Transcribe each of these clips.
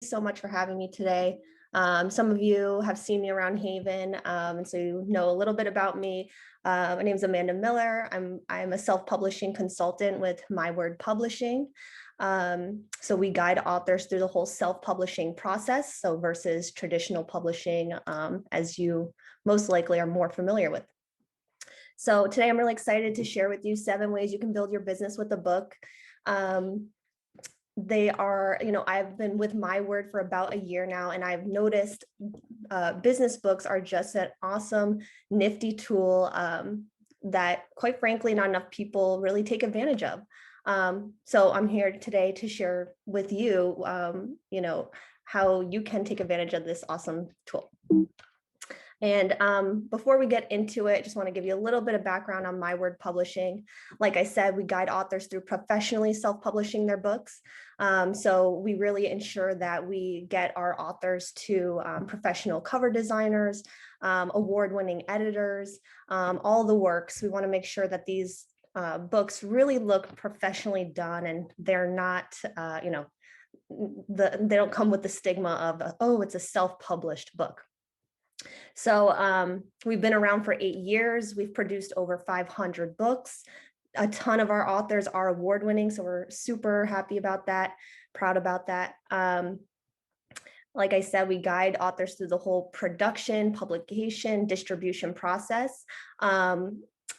so much for having me today. Some of you have seen me around HAYVN, and so you know a little bit about me. My name is Amanda Miller. I'm a self-publishing consultant with My Word Publishing. So we guide authors through the whole self-publishing process, so versus traditional publishing, as you most likely are more familiar with. So today I'm really excited to share with you 7 ways you can build your business with a book. They are, I've been with My Word for about a year now, and I've noticed business books are just an awesome, nifty tool that, quite frankly, not enough people really take advantage of. So I'm here today to share with you, how you can take advantage of this awesome tool. And before we get into it, I just want to give you a little bit of background on My Word Publishing. Like I said, we guide authors through professionally self-publishing their books. So we really ensure that we get our authors to professional cover designers, award-winning editors, all the works. We want to make sure that these books really look professionally done, and they're not, they don't come with the stigma of, oh, it's a self-published book. So we've been around for 8 years. We've produced over 500 books. A ton of our authors are award-winning, so we're super happy about that, proud about that. Like I said, we guide authors through the whole production, publication, distribution process.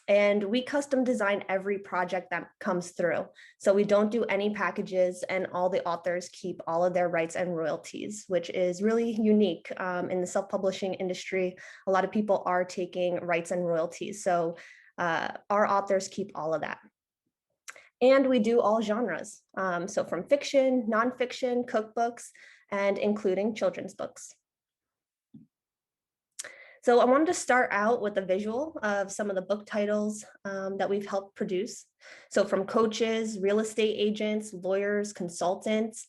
And we custom design every project that comes through. So we don't do any packages, and all the authors keep all of their rights and royalties, which is really unique in the self-publishing industry. A lot of people are taking rights and royalties. So our authors keep all of that. And we do all genres. So from fiction, nonfiction, cookbooks, and including children's books. So I wanted to start out with a visual of some of the book titles that we've helped produce. So from coaches, real estate agents, lawyers, consultants,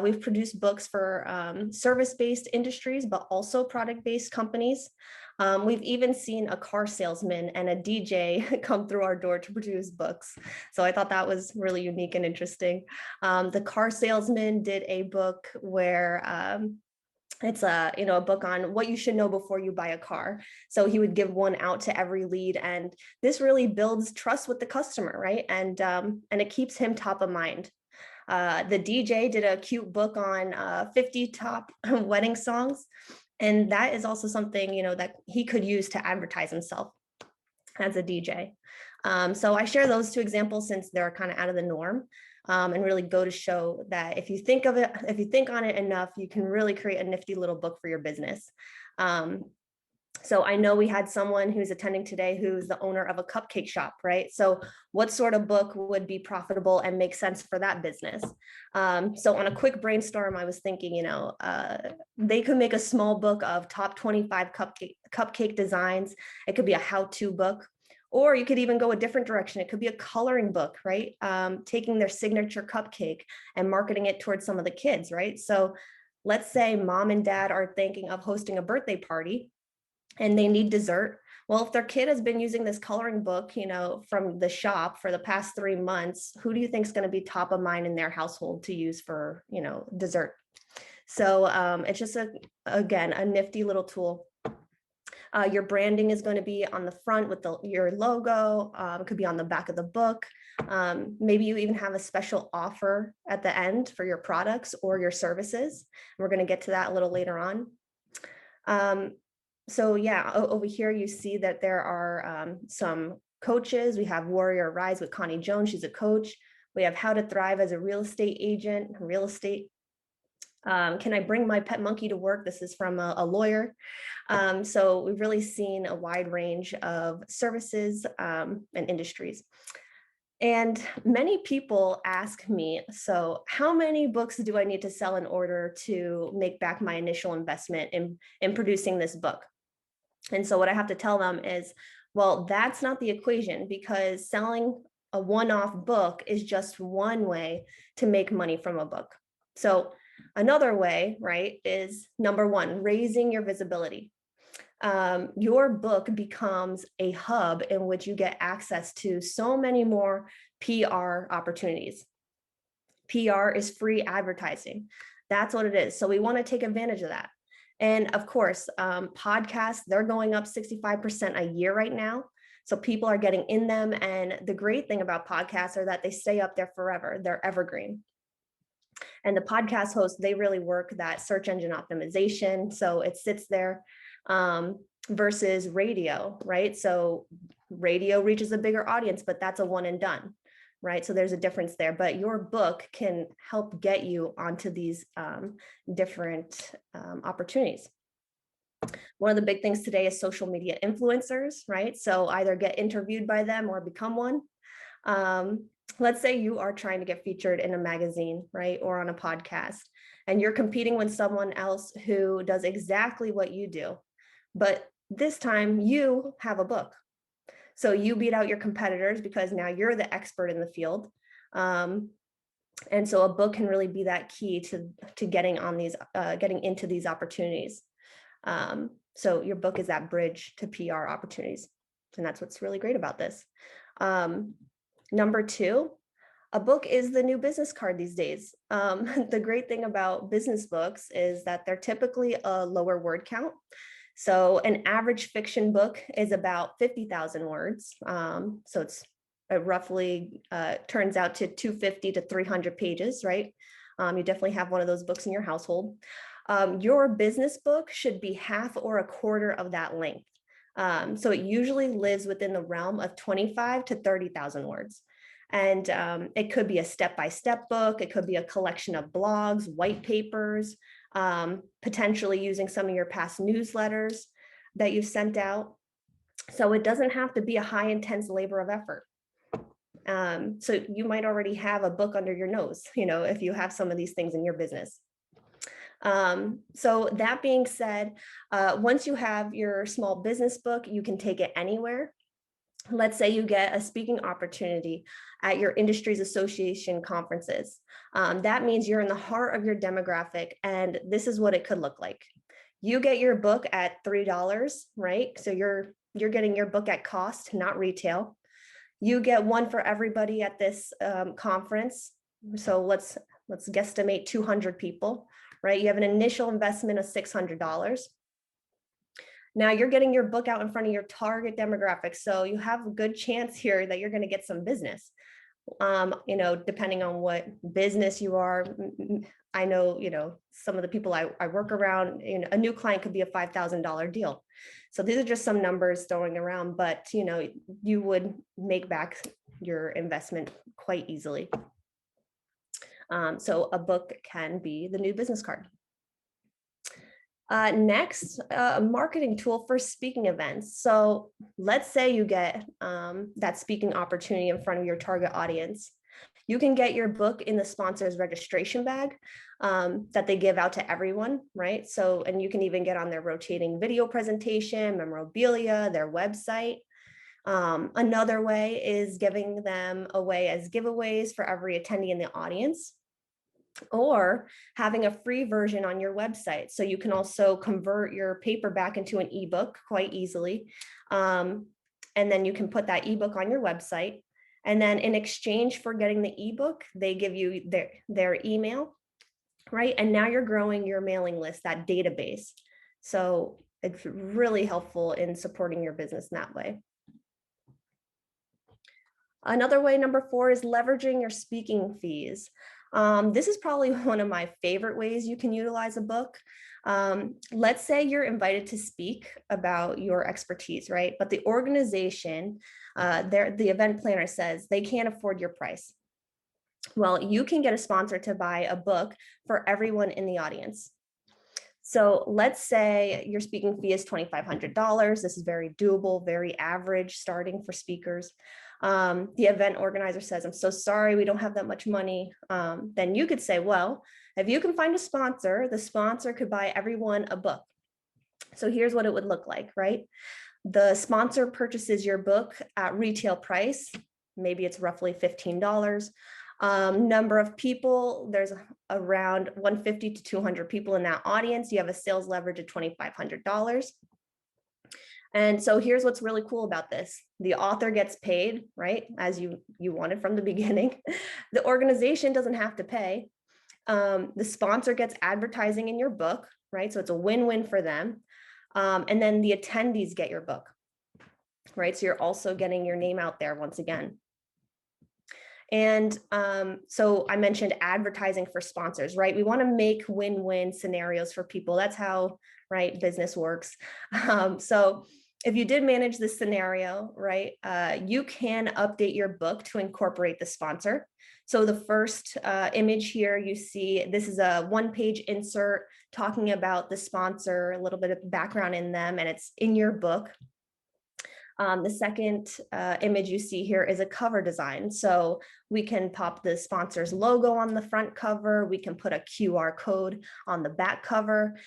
we've produced books for service-based industries, but also product-based companies. We've even seen a car salesman and a DJ come through our door to produce books. So I thought that was really unique and interesting. The car salesman did a book where it's a book on what you should know before you buy a car. So he would give one out to every lead, and this really builds trust with the customer, right? And it keeps him top of mind. The DJ did a cute book on 50 top wedding songs, and that is also something that he could use to advertise himself as a DJ. So I share those 2 examples since they're kind of out of the norm. And really go to show that if you think on it enough, you can really create a nifty little book for your business. So I know we had someone who's attending today who's the owner of a cupcake shop, right? So what sort of book would be profitable and make sense for that business? So on a quick brainstorm, I was thinking, they could make a small book of top 25 cupcake designs. It could be a how-to book. Or you could even go a different direction. It could be a coloring book, right? Taking their signature cupcake and marketing it towards some of the kids, right? So let's say mom and dad are thinking of hosting a birthday party and they need dessert. Well, if their kid has been using this coloring book, from the shop for the past 3 months, who do you think is going to be top of mind in their household to use for, dessert? So it's just, again, a nifty little tool. Your branding is going to be on the front with your logo. It could be on the back of the book. Maybe you even have a special offer at the end for your products or your services. We're going to get to that a little later on. So yeah, over here you see that there are some coaches. We have Warrior Rise with Connie Jones. She's a coach. We have How to Thrive as a Real Estate Agent, real estate. Can I bring my pet monkey to work? This is from a lawyer. So we've really seen a wide range of services and industries. And many people ask me, so how many books do I need to sell in order to make back my initial investment in producing this book? And so what I have to tell them is, well, that's not the equation, because selling a one-off book is just one way to make money from a book. So another way, right, is number 1, raising your visibility. Your book becomes a hub in which you get access to so many more PR opportunities. PR is free advertising. That's what it is. So we want to take advantage of that. And of course, podcasts, they're going up 65% a year right now. So people are getting in them. And the great thing about podcasts are that they stay up there forever. They're evergreen. And the podcast hosts, they really work that search engine optimization. So it sits there versus radio, right? So radio reaches a bigger audience, but that's a one and done, right? So there's a difference there, but your book can help get you onto these different opportunities. One of the big things today is social media influencers, right? So either get interviewed by them or become one. Let's say you are trying to get featured in a magazine, right? Or on a podcast, and you're competing with someone else who does exactly what you do. But this time you have a book. So you beat out your competitors because now you're the expert in the field. And so a book can really be that key to getting on these, getting into these opportunities. So your book is that bridge to PR opportunities. And that's what's really great about this. Number two, a book is the new business card these days. The great thing about business books is that they're typically a lower word count. So an average fiction book is about 50,000 words. So it roughly turns out to 250 to 300 pages, right? You definitely have one of those books in your household. Your business book should be half or a quarter of that length. So it usually lives within the realm of 25 to 30,000 words. And it could be a step-by-step book. It could be a collection of blogs, white papers, potentially using some of your past newsletters that you've sent out. So it doesn't have to be a high intense labor of effort. So you might already have a book under your nose, if you have some of these things in your business. So that being said, once you have your small business book, you can take it anywhere. Let's say you get a speaking opportunity at your industry's association conferences. That means you're in the heart of your demographic, and this is what it could look like. You get your book at $3, right? So you're getting your book at cost, not retail. You get one for everybody at this conference. So let's guesstimate 200 people, right? You have an initial investment of $600. Now you're getting your book out in front of your target demographic. So you have a good chance here that you're going to get some business. Depending on what business you are. I know, some of the people I work around, a new client could be a $5,000 deal. So these are just some numbers throwing around, but, you would make back your investment quite easily. So a book can be the new business card. Next, a marketing tool for speaking events. So let's say you get that speaking opportunity in front of your target audience. You can get your book in the sponsor's registration bag that they give out to everyone, right? So, and you can even get on their rotating video presentation, memorabilia, their website. Another way is giving them away as giveaways for every attendee in the audience, or having a free version on your website. So you can also convert your paperback into an ebook quite easily. And then you can put that ebook on your website. And then in exchange for getting the ebook, they give you their email, right? And now you're growing your mailing list, that database. So it's really helpful in supporting your business in that way. Another way, number 4, is leveraging your speaking fees. This is probably one of my favorite ways you can utilize a book. Let's say you're invited to speak about your expertise, right? But the organization, the event planner says they can't afford your price. Well, you can get a sponsor to buy a book for everyone in the audience. So let's say your speaking fee is $2,500. This is very doable, very average starting for speakers. The event organizer says, I'm so sorry, we don't have that much money. Then you could say, well, if you can find a sponsor, the sponsor could buy everyone a book. So here's what it would look like, right? The sponsor purchases your book at retail price. Maybe it's roughly $15. Number of people, there's around 150 to 200 people in that audience. You have a sales leverage of $2,500. And so here's what's really cool about this. The author gets paid, right? As you wanted from the beginning. The organization doesn't have to pay. The sponsor gets advertising in your book, right? So it's a win-win for them. And then the attendees get your book, right? So you're also getting your name out there once again. And so I mentioned advertising for sponsors, right? We want to make win-win scenarios for people. That's how, right, business works. So if you did manage this scenario, right, you can update your book to incorporate the sponsor. So the first image here, you see, this is a one-page insert talking about the sponsor, a little bit of background in them, and it's in your book. The second image you see here is a cover design. So we can pop the sponsor's logo on the front cover. We can put a QR code on the back cover.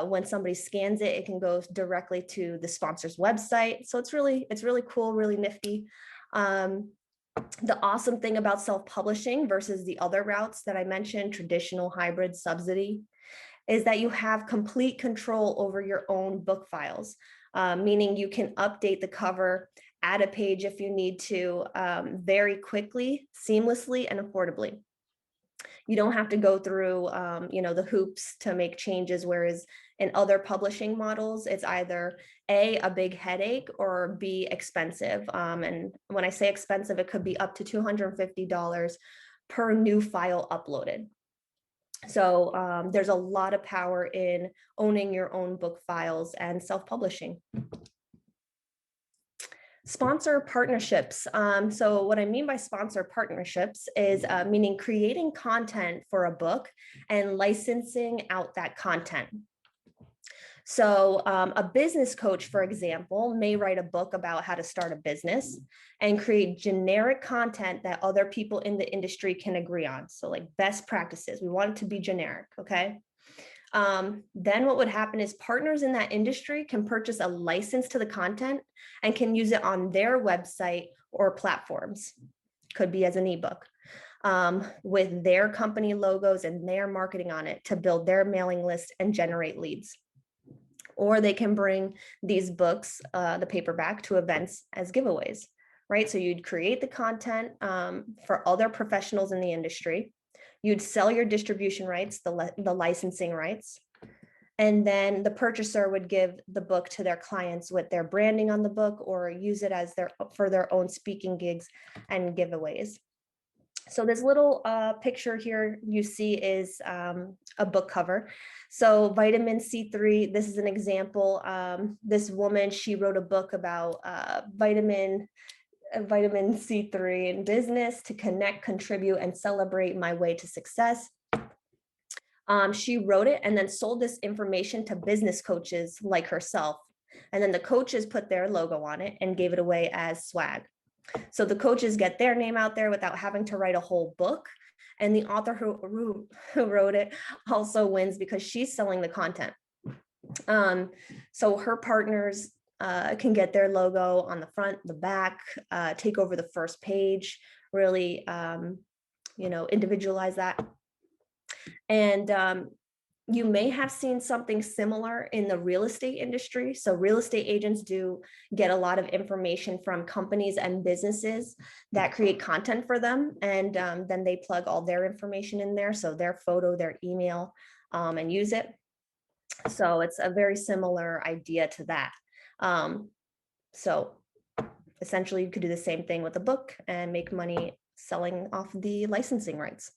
When somebody scans it, it can go directly to the sponsor's website. So it's really cool, really nifty. The awesome thing about self-publishing versus the other routes that I mentioned, traditional, hybrid, subsidy, is that you have complete control over your own book files. Meaning you can update the cover, add a page if you need to, very quickly, seamlessly, and affordably. You don't have to go through, the hoops to make changes, whereas in other publishing models, it's either a big headache, or B, expensive. And when I say expensive, it could be up to $250 per new file uploaded. So there's a lot of power in owning your own book files and self-publishing. Sponsor partnerships. So what I mean by sponsor partnerships is meaning creating content for a book and licensing out that content. So a business coach, for example, may write a book about how to start a business and create generic content that other people in the industry can agree on. So like best practices, we want it to be generic, okay? Then what would happen is partners in that industry can purchase a license to the content and can use it on their website or platforms. Could be as an ebook. With their company logos and their marketing on it to build their mailing list and generate leads. Or they can bring these books, the paperback, to events as giveaways, right? So you'd create the content for other professionals in the industry. You'd sell your distribution rights, the licensing rights, and then the purchaser would give the book to their clients with their branding on the book, or use it as for their own speaking gigs and giveaways. So this little picture here you see is a book cover. So vitamin C3, this is an example. This woman, she wrote a book about vitamin C3 in business to connect, contribute, and celebrate my way to success. She wrote it and then sold this information to business coaches like herself. And then the coaches put their logo on it and gave it away as swag. So the coaches get their name out there without having to write a whole book. And the author who wrote it also wins because she's selling the content. So her partners can get their logo on the front, the back, take over the first page, really, individualize that. And you may have seen something similar in the real estate industry. So real estate agents do get a lot of information from companies and businesses that create content for them. And then they plug all their information in there. So their photo, their email, and use it. So it's a very similar idea to that. So essentially you could do the same thing with a book and make money selling off the licensing rights.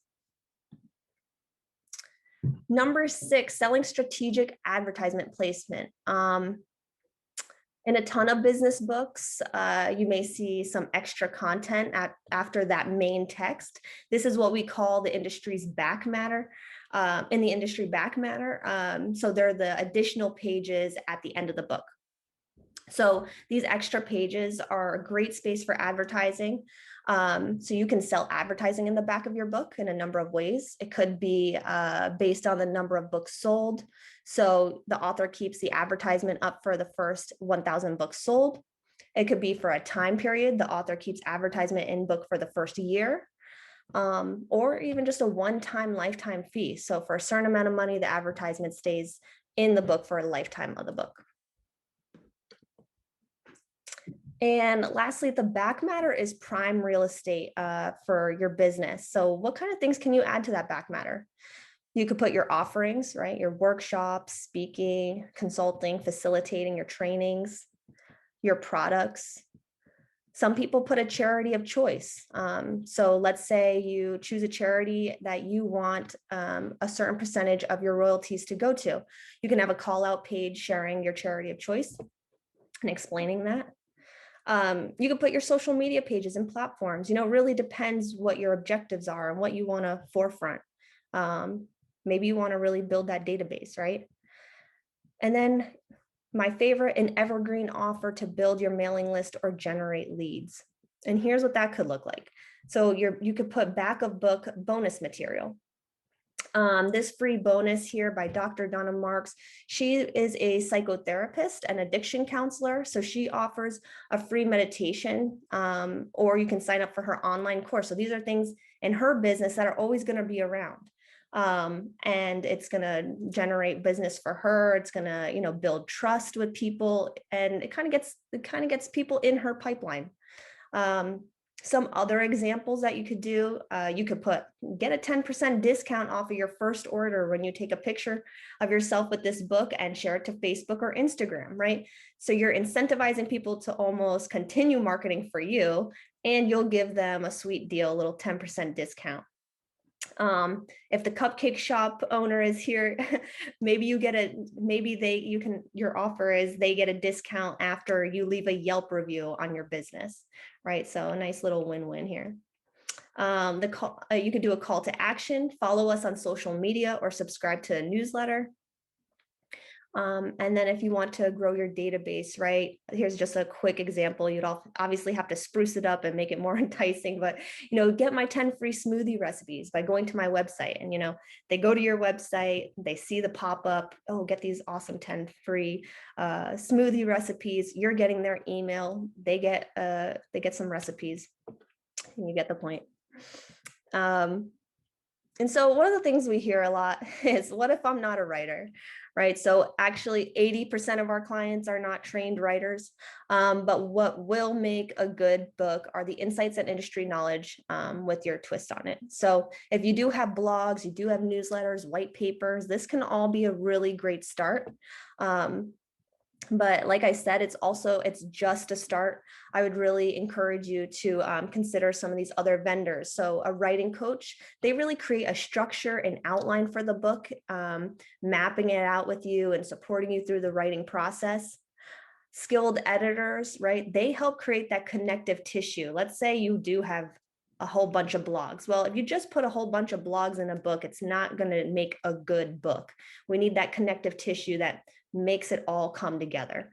Number 6, selling strategic advertisement placement. In a ton of business books, you may see some extra content after that main text. This is what we call the industry's back matter. In the industry back matter, so they're the additional pages at the end of the book. So these extra pages are a great space for advertising. So you can sell advertising in the back of your book in a number of ways. It could be based on the number of books sold. So the author keeps the advertisement up for the first 1,000 books sold. It could be for a time period. The author keeps advertisement in book for the first year, or even just a one-time lifetime fee. So for a certain amount of money, the advertisement stays in the book for a lifetime of the book. And lastly, the back matter is prime real estate for your business. So what kind of things can you add to that back matter? You could put your offerings, right? Your workshops, speaking, consulting, facilitating, your trainings, your products. Some people put a charity of choice. So let's say you choose a charity that you want a certain percentage of your royalties to go to. You can have a call out page sharing your charity of choice and explaining that. You can put your social media pages and platforms. It really depends what your objectives are and what you want to forefront. Maybe you want to really build that database, right? And then my favorite, an evergreen offer to build your mailing list or generate leads. And here's what that could look like. So you could put back of book bonus material. This free bonus here by Dr. Donna Marks. She is a psychotherapist and addiction counselor. So she offers a free meditation, or you can sign up for her online course. So these are things in her business that are always going to be around. And it's going to generate business for her. It's going to, build trust with people, and it kind of gets people in her pipeline. Some other examples that you could do, you could get a 10% discount off of your first order when you take a picture of yourself with this book and share it to Facebook or Instagram, right? So you're incentivizing people to almost continue marketing for you, and you'll give them a sweet deal, a little 10% discount. If the cupcake shop owner is here, maybe your offer is they get a discount after you leave a Yelp review on your business, right? So a nice little win-win here. You could do a call to action, follow us on social media or subscribe to a newsletter. And then if you want to grow your database, right, here's just a quick example. You'd obviously have to spruce it up and make it more enticing, but, get my 10 free smoothie recipes by going to my website. And, they go to your website, they see the pop-up, oh, get these awesome 10 free smoothie recipes. You're getting their email. They get some recipes. And you get the point. And so one of the things we hear a lot is, what if I'm not a writer, right? So actually 80% of our clients are not trained writers, but what will make a good book are the insights and industry knowledge with your twist on it. So if you do have blogs, you do have newsletters, white papers, this can all be a really great start. But like I said, it's just a start. I would really encourage you to consider some of these other vendors. So a writing coach, they really create a structure and outline for the book, mapping it out with you and supporting you through the writing process. Skilled editors, right? They help create that connective tissue. Let's say you do have a whole bunch of blogs. Well, if you just put a whole bunch of blogs in a book, it's not going to make a good book. We need that connective tissue that makes it all come together.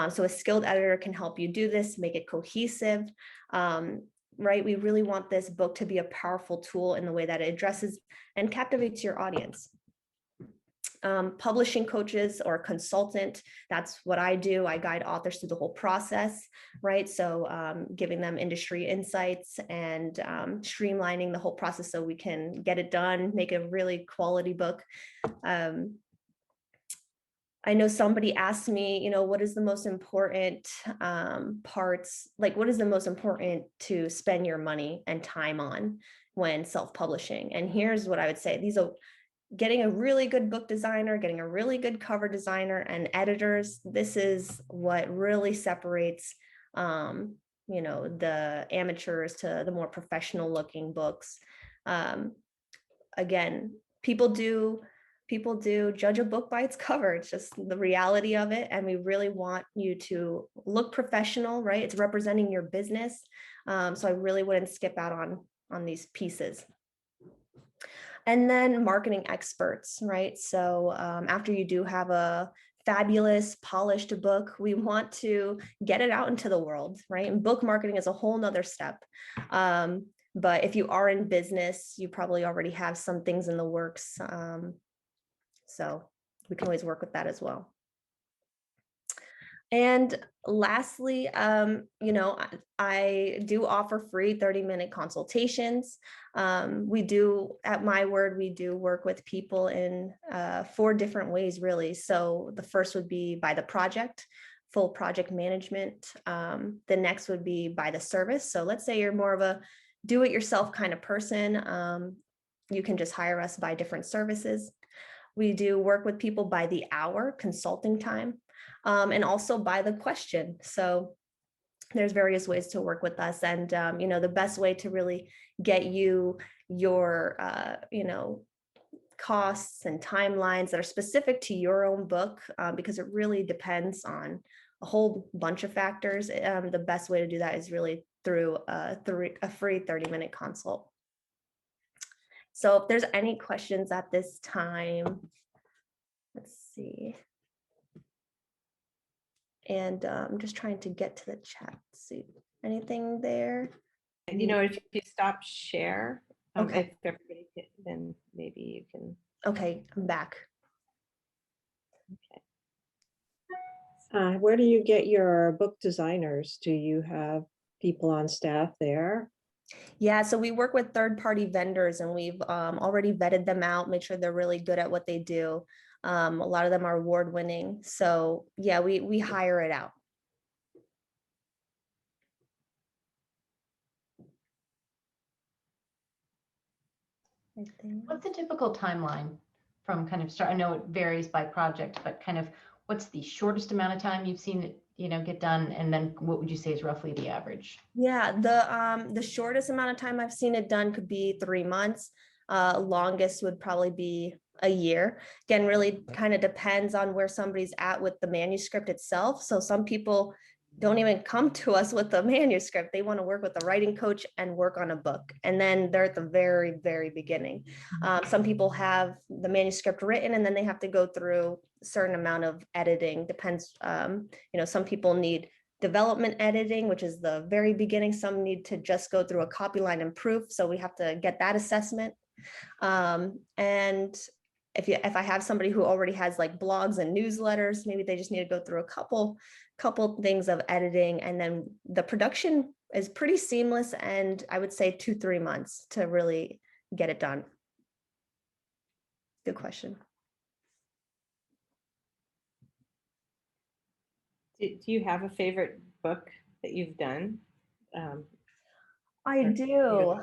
So a skilled editor can help you do this, make it cohesive, right? We really want this book to be a powerful tool in the way that it addresses and captivates your audience. Publishing coaches or consultant, that's what I do. I guide authors through the whole process, right? So giving them industry insights and streamlining the whole process so we can get it done, make a really quality book. I know somebody asked me, what is the most important parts, like what is the most important to spend your money and time on when self-publishing? And here's what I would say. These are getting a really good book designer, getting a really good cover designer and editors. This is what really separates, the amateurs to the more professional looking books. Again, people do judge a book by its cover. It's just the reality of it. And we really want you to look professional, right? It's representing your business. So I really wouldn't skip out on these pieces. And then marketing experts, right? So after you do have a fabulous, polished book, we want to get it out into the world, right? And book marketing is a whole nother step. But if you are in business, you probably already have some things in the works. So we can always work with that as well. And lastly, I do offer free 30-minute consultations. We do, at My Word, we do work with people in 4 different ways, really. So the first would be by the project, full project management. The next would be by the service. So let's say you're more of a do-it-yourself kind of person. you can just hire us by different services. We do work with people by the hour, consulting time, and also by the question. So there's various ways to work with us. And, the best way to really get you your, costs and timelines that are specific to your own book, because it really depends on a whole bunch of factors. The best way to do that is really through a free 30-minute consult. So if there's any questions at this time, let's see. And I'm just trying to get to the chat. See anything there? If you stop share, Okay. if everybody can, then maybe you can. Okay, I'm back. Okay. Where do you get your book designers? Do you have people on staff there? Yeah, so we work with third-party vendors, and we've already vetted them out, make sure they're really good at what they do. A lot of them are award-winning. So yeah, we hire it out. What's the typical timeline from kind of start? I know it varies by project, but kind of what's the shortest amount of time you've seen it, get done? And then what would you say is roughly the average? Yeah, the shortest amount of time I've seen it done could be 3 months. Longest would probably be a year. Again, really kind of depends on where somebody's at with the manuscript itself. So some people don't even come to us with the manuscript. They want to work with a writing coach and work on a book. And then they're at the very, very beginning. Some people have the manuscript written and then they have to go through a certain amount of editing. Depends, some people need development editing, which is the very beginning. Some need to just go through a copy line and proof. So we have to get that assessment. And if I have somebody who already has like blogs and newsletters, maybe they just need to go through a couple things of editing, and then the production is pretty seamless, and I would say 2-3 months to really get it done. Good question. Do you have a favorite book that you've done? I do.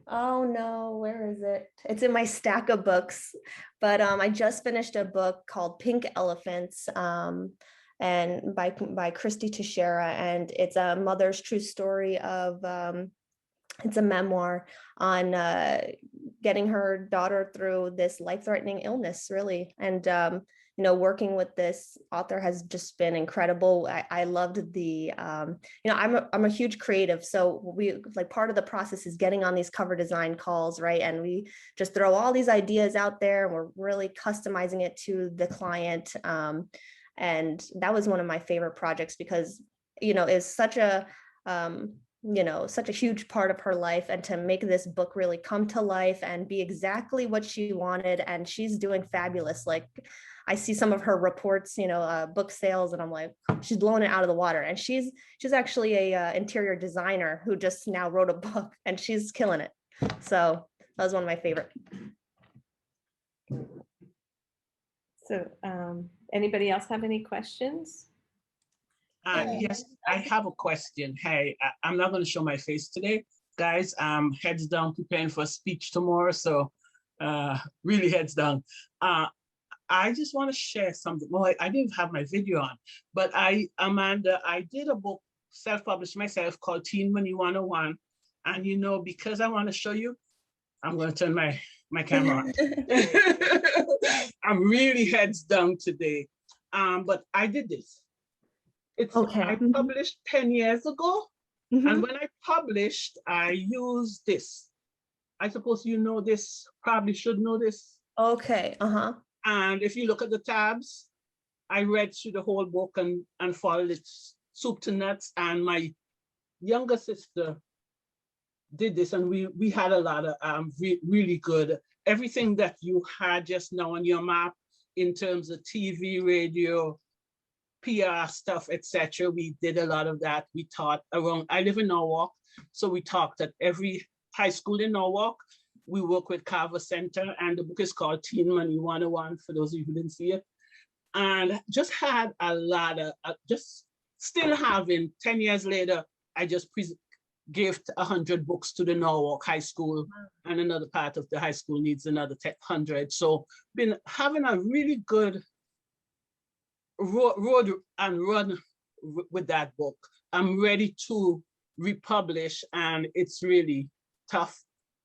Oh no, where is it? It's in my stack of books, but I just finished a book called Pink Elephants, and by Christy Teixeira, and it's a mother's true story of it's a memoir on getting her daughter through this life-threatening illness, really. And working with this author has just been incredible. I loved the I'm a huge creative, so we part of the process is getting on these cover design calls, right? And we just throw all these ideas out there, and we're really customizing it to the client. And that was one of my favorite projects because it's such a such a huge part of her life, and to make this book really come to life and be exactly what she wanted. And she's doing fabulous. Like, I see some of her reports, book sales, and I'm like, she's blowing it out of the water. And she's actually a interior designer who just now wrote a book, and she's killing it. So that was one of my favorite. So anybody else have any questions? Yes, I have a question. Hey, I'm not going to show my face today, guys. I'm heads down preparing for a speech tomorrow, so really heads down. I just want to share something. Well, I didn't have my video on, but Amanda, I did a book, self-published myself, called Teen Money 101. And because I want to show you, I'm going to turn my camera on. I'm really heads down today, but I did this. Okay. I published 10 years ago, and when I published, I used this. I suppose this, probably should know this. Okay. And if you look at the tabs, I read through the whole book and followed it soup to nuts. And my younger sister did this, and we had a lot of really good, everything that you had just now on your map in terms of TV, radio, PR stuff, etc. We did a lot of that. We taught around, I live in Norwalk, so we talked at every high school in Norwalk. We work with Carver Center, and the book is called Teen Money 101, for those of you who didn't see it. And just had a lot of, just still having, 10 years later, I just give 100 books to the Norwalk High School, and another part of the high school needs another 100. So been having a really good road and run with that book. I'm ready to republish, and it's really tough.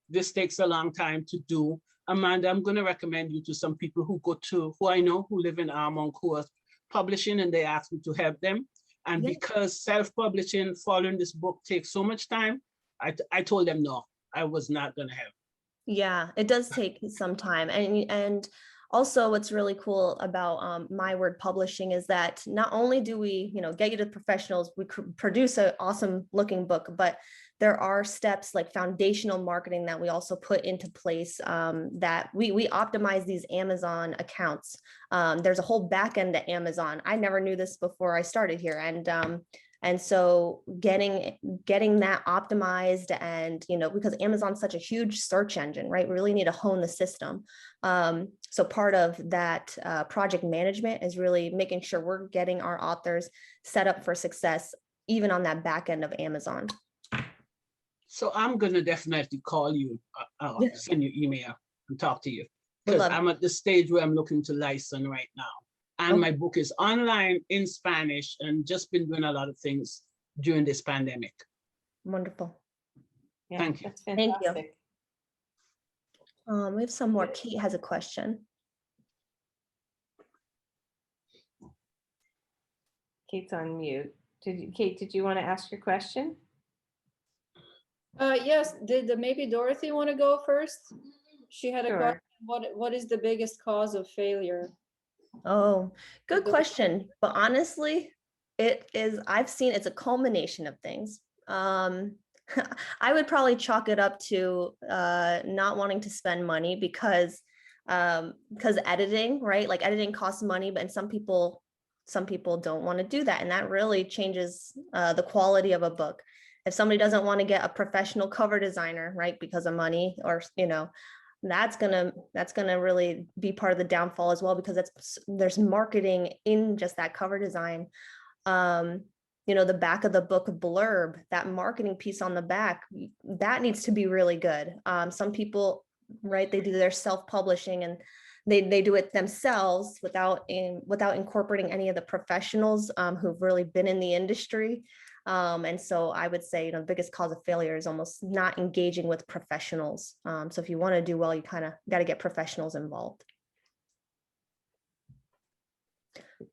This takes a long time to do. Amanda, I'm going to recommend you to some people who I know who live in Armonk, who are publishing, and they asked me to help them. And Yes. because self-publishing, following this book takes so much time, I told them no, I was not going to help. Yeah, it does take some time. And also what's really cool about My Word Publishing is that not only do we, get you to professionals, we produce an awesome looking book, but there are steps like foundational marketing that we also put into place, that we optimize these Amazon accounts. There's a whole back end to Amazon. I never knew this before I started here. And so getting that optimized, and, because Amazon's such a huge search engine, right? We really need to hone the system. So part of that project management is really making sure we're getting our authors set up for success, even on that back end of Amazon. So I'm going to definitely call you, Yeah. send you email and talk to you. Would Because love I'm at the stage where I'm looking to license right now. And Okay. my book is online in Spanish, and just been doing a lot of things during this pandemic. Wonderful. Yeah, Thank you. that's Thank you. fantastic. We have some more. Kate has a question. Kate's on mute. Kate, did you want to ask your question? Yes, did maybe Dorothy want to go first? She had a Sure. question. What is the biggest cause of failure? Oh, good Dorothy. question. But honestly, I've seen it's a culmination of things. I would probably chalk it up to not wanting to spend money because editing, right? Like editing costs money, but some people don't want to do that. And that really changes the quality of a book. If somebody doesn't want to get a professional cover designer, right, because of money, or, that's gonna really be part of the downfall as well, because there's marketing in just that cover design. The back of the book blurb, that marketing piece on the back, that needs to be really good. Some people, right, they do their self-publishing and they do it themselves without incorporating any of the professionals who've really been in the industry. And so I would say, the biggest cause of failure is almost not engaging with professionals. So if you want to do well, you kind of got to get professionals involved.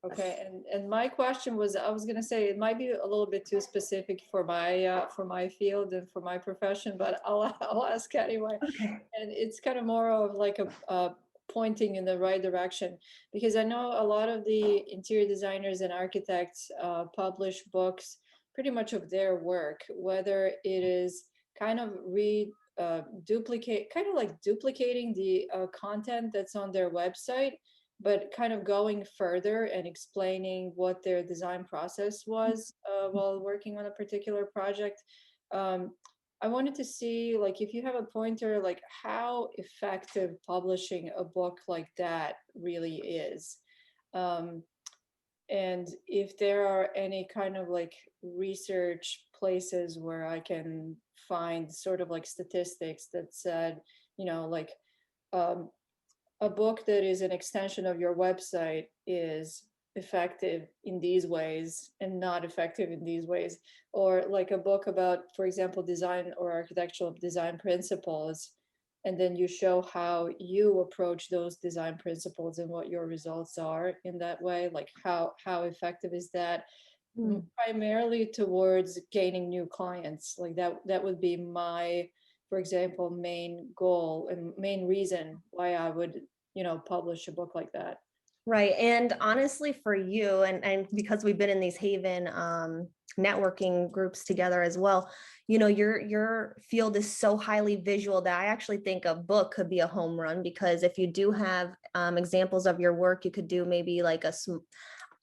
Okay, and my question was, I was gonna say it might be a little bit too specific for my field and for my profession, but I'll ask anyway. Okay. And it's kind of more of like a pointing in the right direction, because I know a lot of the interior designers and architects publish books pretty much of their work, whether it is kind of duplicating the content that's on their website, but kind of going further and explaining what their design process was while working on a particular project. I wanted to see, like, if you have a pointer, like how effective publishing a book like that really is. And if there are any kind of like research places where I can find sort of like statistics that said, like a book that is an extension of your website is effective in these ways and not effective in these ways, or like a book about, for example, design or architectural design principles, and then you show how you approach those design principles and what your results are in that way, like how effective is that? Primarily towards gaining new clients. Like that would be my, for example, main goal and main reason why I would, publish a book like that. Right. And honestly, for you, and because we've been in these HAYVN networking groups together as well, your field is so highly visual that I actually think a book could be a home run, because if you do have examples of your work, you could do maybe like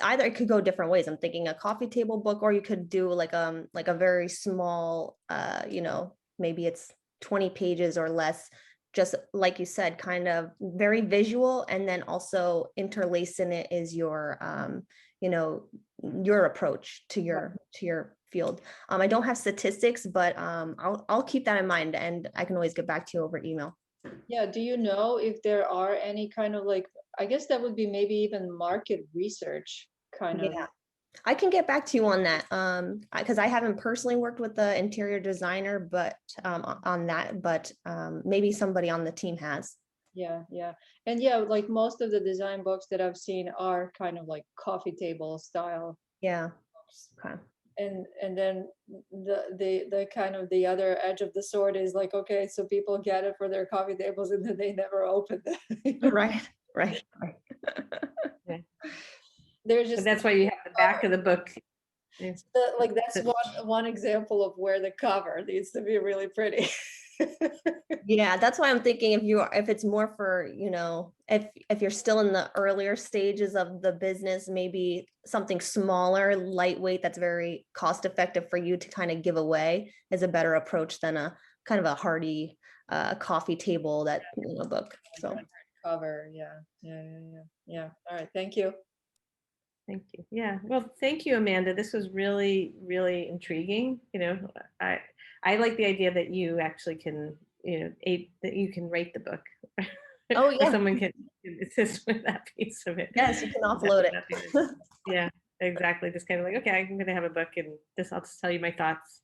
either it could go different ways. I'm thinking a coffee table book, or you could do like a very small, maybe it's 20 pages or less, just like you said, kind of very visual. And then also interlace in it is your, your approach to your field. I don't have statistics, but I'll keep that in mind, and I can always get back to you over email. Yeah, do you know if there are any kind of like, I guess that would be maybe even market research kind of. Yeah, I can get back to you on that, because I haven't personally worked with the interior designer, but on that, but maybe somebody on the team has. Yeah, yeah. And yeah, like most of the design books that I've seen are kind of like coffee table style. Yeah. Okay. And then the kind of the other edge of the sword is like, okay, so people get it for their coffee tables and then they never open them. Right, right. They're But just that's why you have the back of the book. Yes. like that's one example of where the cover needs to be really pretty. Yeah, that's why I'm thinking if it's more for, if you're still in the earlier stages of the business, maybe something smaller, lightweight, that's very cost effective for you to kind of give away is a better approach than a kind of a hardy coffee table book. So Cover, yeah. All right, thank you. Thank you. Yeah. Well, thank you, Amanda. This was really, really intriguing. I like the idea that you actually can, that you can rate the book. Oh, Or yeah. someone can assist with that piece of it. Yes, you can offload it. Yeah, exactly. Just kind of like, okay, I'm going to have a book and I'll just tell you my thoughts.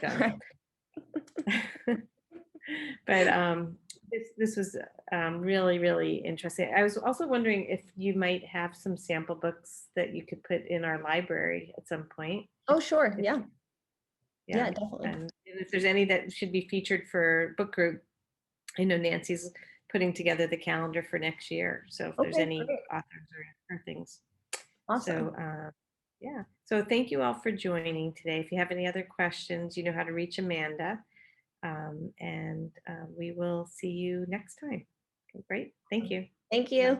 Right. But this was really, really interesting. I was also wondering if you might have some sample books that you could put in our library at some point. Oh, sure. Yeah. Yeah, definitely. And if there's any that should be featured for book group, I know Nancy's putting together the calendar for next year. So if there's Okay, any great. authors or things. Awesome. So yeah. So thank you all for joining today. If you have any other questions, you know how to reach Amanda. And we will see you next time. Okay, great. Thank you. Thank you.